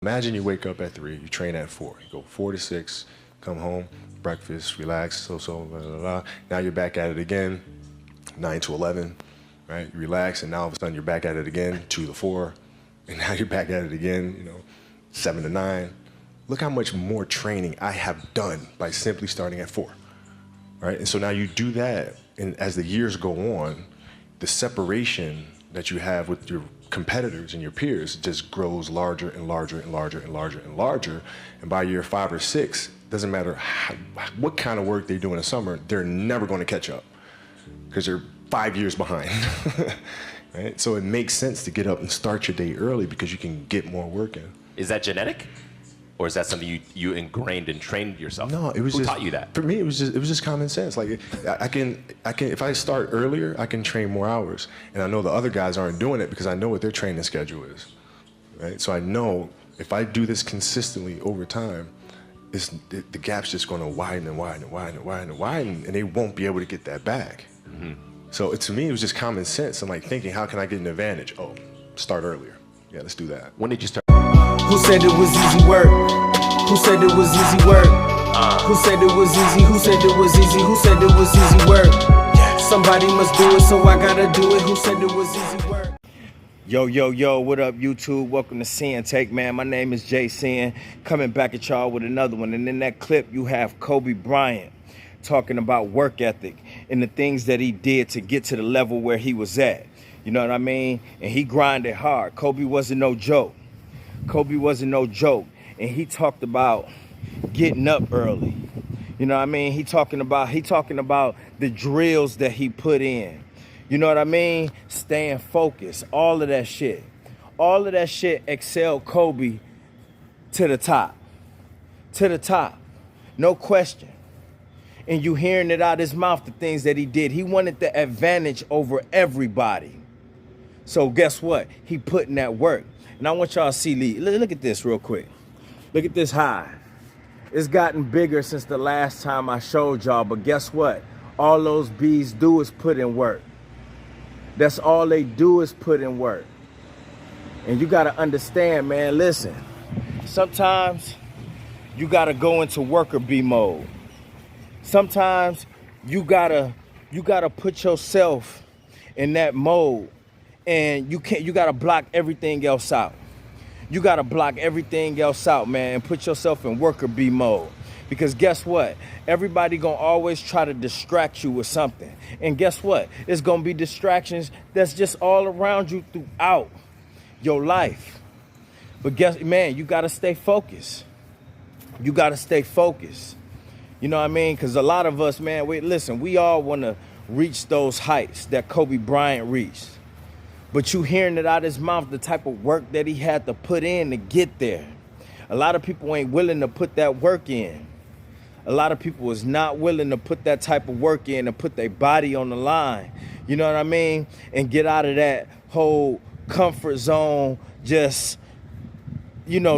Imagine you wake up at 3, you train at 4. You go 4 to 6, come home, breakfast, relax, blah, blah, blah. Now you're back at it again, 9 to 11, right? You relax, and now all of a sudden you're back at it again, 2 to 4, and now you're back at it again, 7 to 9. Look how much more training I have done by simply starting at 4, right? And so now you do that, and as the years go on, the separation that you have with your competitors and your peers just grows larger and larger and larger and larger and larger. And by year 5 or 6, doesn't matter what kind of work they do in the summer, they're never going to catch up because they're 5 years behind. Right? So it makes sense to get up and start your day early because you can get more work in. Is that genetic? Or is that something you ingrained and trained yourself? No, it was Who just, taught you that? For me, it was just common sense. Like I can if I start earlier, I can train more hours, and I know the other guys aren't doing it because I know what their training schedule is, right? So I know if I do this consistently over time, the gap's just going to widen and widen and widen and widen and widen, and they won't be able to get that back. Mm-hmm. So to me, it was just common sense and like thinking, how can I get an advantage? Oh, start earlier. Yeah, let's do that. When did you start? Who said it was easy work? Who said it was easy work? Who said it was easy? Who said it was easy? Who said it was easy work? Somebody must do it, so I gotta do it. Who said it was easy work? Yo, what up, YouTube? Welcome to Sinn-Take, man. My name is Jay Sinn, coming back at y'all with another one. And in that clip, you have Kobe Bryant talking about work ethic and the things that he did to get to the level where he was at. You know what I mean? And he grinded hard. Kobe wasn't no joke. Kobe wasn't no joke, and he talked about getting up early. You know what I mean? He talking about the drills that he put in. You know what I mean? Staying focused, all of that shit. All of that shit excelled Kobe to the top. To the top. No question. And you hearing it out his mouth, the things that he did. He wanted the advantage over everybody. So guess what? He put in that work. And I want y'all to see, look at this real quick. Look at this hive. It's gotten bigger since the last time I showed y'all, but guess what? All those bees do is put in work. That's all they do is put in work. And you gotta understand, man, listen, sometimes you gotta go into worker bee mode. Sometimes you gotta put yourself in that mode. And you gotta block everything else out. You gotta block everything else out, man, and put yourself in worker bee mode. Because guess what? Everybody gonna always try to distract you with something. And guess what? It's gonna be distractions that's just all around you throughout your life. But man, you gotta stay focused. You gotta stay focused. You know what I mean? Because a lot of us, man, listen, we all wanna reach those heights that Kobe Bryant reached. But you hearing it out of his mouth, the type of work that he had to put in to get there. A lot of people ain't willing to put that work in. A lot of people is not willing to put that type of work in and put their body on the line. You know what I mean? And get out of that whole comfort zone, just,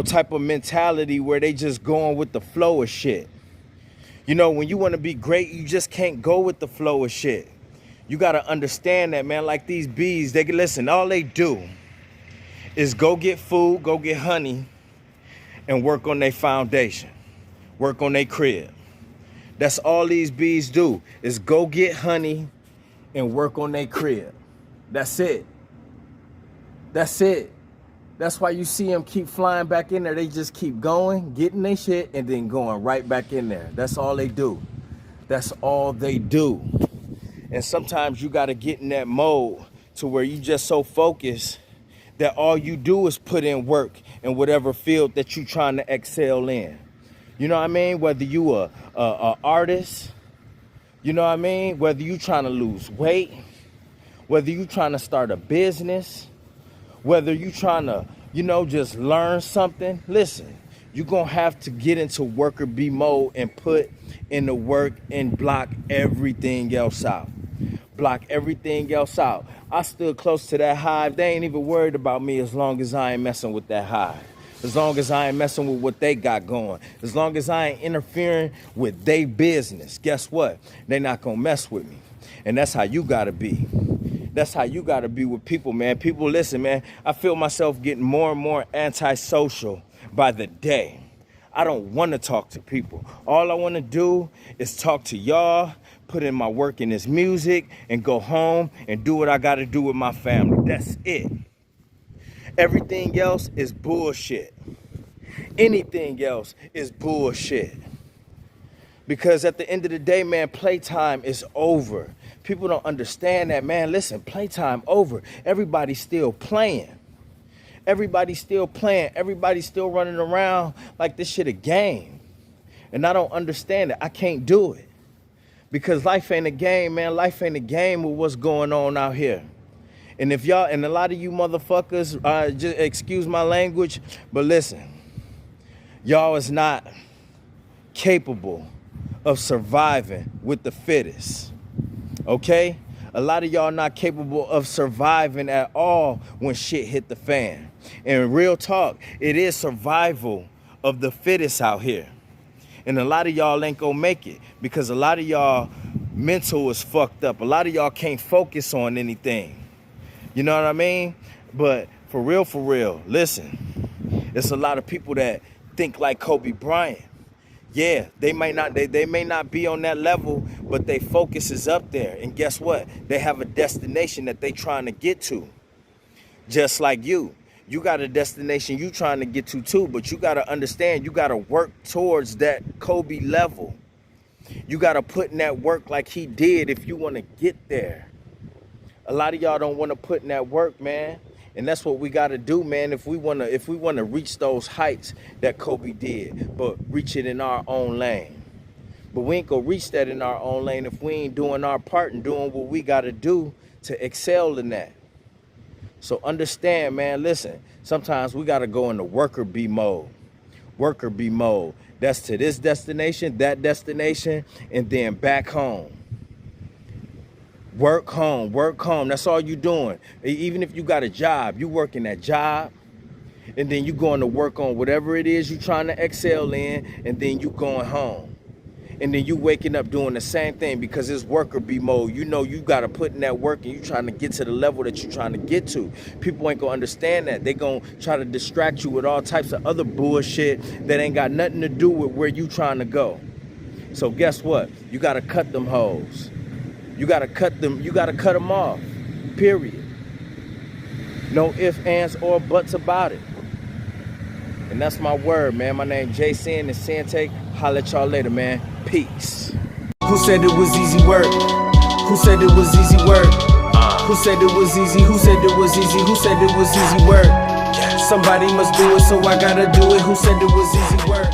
type of mentality where they just going with the flow of shit. When you want to be great, you just can't go with the flow of shit. You got to understand that, man. Like these bees, they can listen. All they do is go get food, go get honey, and work on their foundation, work on their crib. That's all these bees do is go get honey and work on their crib. That's it. That's it. That's why you see them keep flying back in there. They just keep going, getting their shit, and then going right back in there. That's all they do. That's all they do. And sometimes you got to get in that mode to where you just so focused that all you do is put in work in whatever field that you trying to excel in. You know what I mean? Whether you a artist, you know what I mean? Whether you trying to lose weight, whether you trying to start a business, whether you trying to, just learn something. Listen, you're going to have to get into worker bee mode and put in the work and block everything else out. Block everything else out. I stood close to that hive. They ain't even worried about me as long as I ain't messing with that hive. As long as I ain't messing with what they got going. As long as I ain't interfering with their business. Guess what? They not going to mess with me. And that's how you got to be. That's how you got to be with people, man. People, listen, man. I feel myself getting more and more antisocial by the day. I don't want to talk to people. All I want to do is talk to y'all, put in my work in this music, and go home and do what I got to do with my family. That's it. Everything else is bullshit. Anything else is bullshit. Because at the end of the day, man, playtime is over. People don't understand that, man. Listen, playtime over. Everybody's still playing. Everybody's still playing. Everybody's still running around like this shit a game. And I don't understand it. I can't do it. Because life ain't a game, man. Life ain't a game with what's going on out here. And if y'all, and a lot of you motherfuckers, just excuse my language, but listen, y'all is not capable of surviving with the fittest, okay? A lot of y'all not capable of surviving at all when shit hit the fan. And real talk, it is survival of the fittest out here. And a lot of y'all ain't gonna make it because a lot of y'all mental is fucked up. A lot of y'all can't focus on anything. You know what I mean? But for real, listen, it's a lot of people that think like Kobe Bryant. Yeah, they may not be on that level, but their focus is up there. And guess what? They have a destination that they trying to get to. Just like you. You got a destination you trying to get to too, but you got to understand you got to work towards that Kobe level. You got to put in that work like he did if you want to get there. A lot of y'all don't want to put in that work, man. And that's what we got to do, man, if we want to reach those heights that Kobe did, but reach it in our own lane. But we ain't going to reach that in our own lane if we ain't doing our part and doing what we got to do to excel in that. So understand, man, listen, sometimes we got to go into worker bee mode. Worker bee mode. That's to this destination, that destination, and then back home. Work home, work home. That's all you doing. Even if you got a job, you working that job, and then you going to work on whatever it is you trying to excel in, and then you going home. And then you waking up doing the same thing because it's worker bee mode. You know you got to put in that work and you trying to get to the level that you trying to get to. People ain't going to understand that. They going to try to distract you with all types of other bullshit that ain't got nothing to do with where you trying to go. So guess what? You got to cut them hoes. You got to cut them off, period. No ifs, ands, or buts about it. And that's my word, man. My name Jason and Sinn-Take. Holla at y'all later, man. Peace. Who said it was easy work? Who said it was easy work? Who said it was easy? Who said it was easy? Who said it was easy work? Somebody must do it, so I gotta do it. Who said it was easy work?